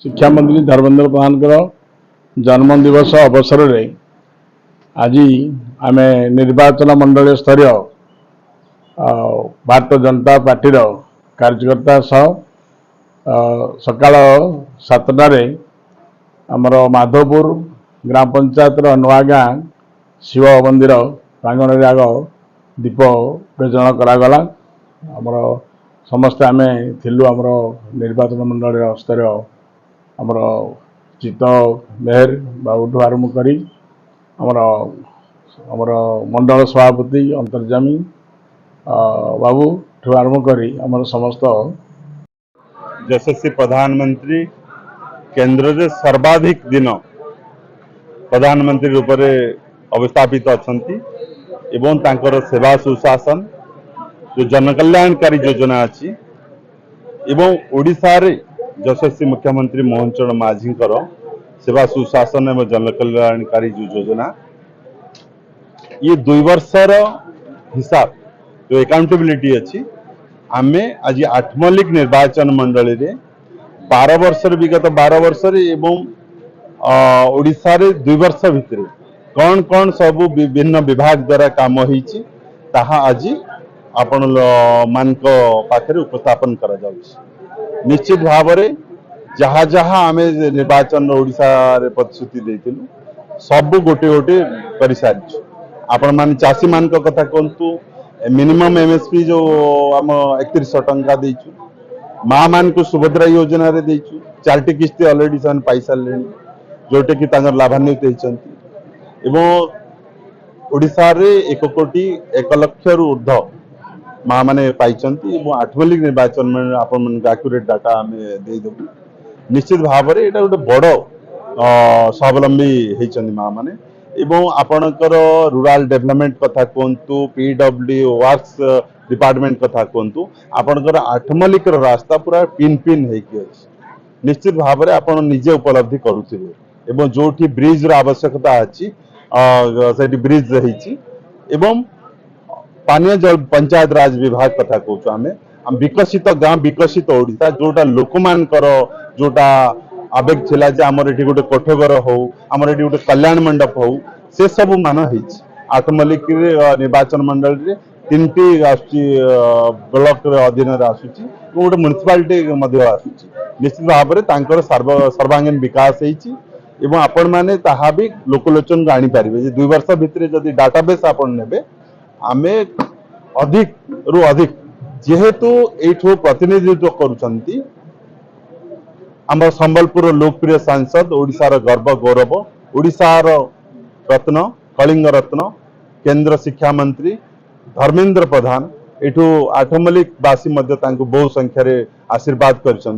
शिक्षा मंत्री धर्मेंद्र प्रधान जन्म दिवस अवसर में आज आम निर्वाचन मंडल स्तर भारतीय जनता पार्टी कार्यकर्ता सह सकाल 7टारे आमर माधवपुर ग्राम पंचायत नुआ गाँ शिव मंदिर प्रांगण आग दीप प्रज्वलन करागला। आमर समस्ते आम थिलु आमर निर्वाचन मंडल स्तर आमर चित्त मेहर बाबू आरंभ करी आमर मंडल सभापति अंतर्जामी बाबू ठू आरंभ करी आमर समस्त यशस्वी प्रधानमंत्री केंद्र रे सर्वाधिक दिन प्रधानमंत्री रूप में अवस्थापित अछंती एवं तांकर सेवा सुशासन जो जनकल्याणकारी योजना अच्छी एवं ओडिशा रे यशस्वी मुख्यमंत्री मोहन चरण माझी सेवा सुशासन एवं जनकल्याणकारी जो योजना ये 2 वर्षर हिसाब जो अकाउंटेबिलिटी अच्छी आमे आज आठमल्लिक निर्वाचन मंडली रे 12 वर्ष विगत 12 वर्ष एवं ओडिशा रे 2 वर्ष भितर कौन कौन सब विभिन्न विभाग द्वारा काम होईची ताहा आज आपण मानक पाखरे उपस्थापन करा जाउछि। निश्चित भाव रे जहाँ जहाँ आमे निर्वाचन ओडिशा रे प्रतिश्रुति देथिलु सब गोटे गोटे करि सारिछु। आपण मान चासी मानक कथा कोंतु मिनिमम एमएसपी जो आम 3100 टंका देइछु माँ मान को सुभद्रा योजना रे देइछु 4टी किस्ती ऑलरेडी सन पाई सारलेनी जोटे कि तांगर लाभान्वित होइचंती एवं ओडिशा रे 1 कोटी 1 लाख रु ऊर्ध्व माँ माने पाइचंती एवं आठमल्लिक निर्वाचन में आपण मन एक्यूरेट डाटा हमें दे देबु। निश्चित भाव रे एटा गोटे बड़ स्वावलंबी होइचंती माँ माने एवं आपणकर रूरल डेवलपमेंट कथा कहतु पीडब्ल्यू वर्क्स डिपार्टमेंट कथा कहतु आपणकर आठमल्लिक रास्ता पूरा पिन पिन होइकी अछि। निश्चित भाव रे आपण निजे उपलब्धि करूथिबे एवं जोठी ब्रिज रो आवश्यकता अछि सेठी ब्रिज रहिछि एवं पानीय जल पंचायत राज विभाग कथा कहूछु आम विकसित गाँ विकसित ओडिशा जोटा लोकमानकर जोटा आवेग थिला जे हमर एठी गोटे कोठघर हो हमर एठी गोटे कल्याण मंडप हो से सब मान होइछि। आठमल्लिक निर्वाचन मंडल रे 3टी ब्लॉक रे अधीन रे आसुछि गोटे म्युनिसिपालिटी मध्य आसुछि। निश्चित भाव रे तांकर सर्वांगीन विकास होइछि एवं आपण माने ताहा भी लोकलोचन को आनी पारिबे जे 2 वर्ष भितरे जदि डाटाबेस आपण नेबे आमे अधिक रु अधिक जेहेतु एठो प्रतिनिधित्व करूछंती आम संबलपुर लोकप्रिय सांसद ओडिशार गर्व गौरव ओडिशार रत्न कलिंग रत्न केंद्र शिक्षा मंत्री धर्मेंद्र प्रधान एठू आठमल्लिक बासी मध्य तांको बहु संख्या रे आशीर्वाद करछन।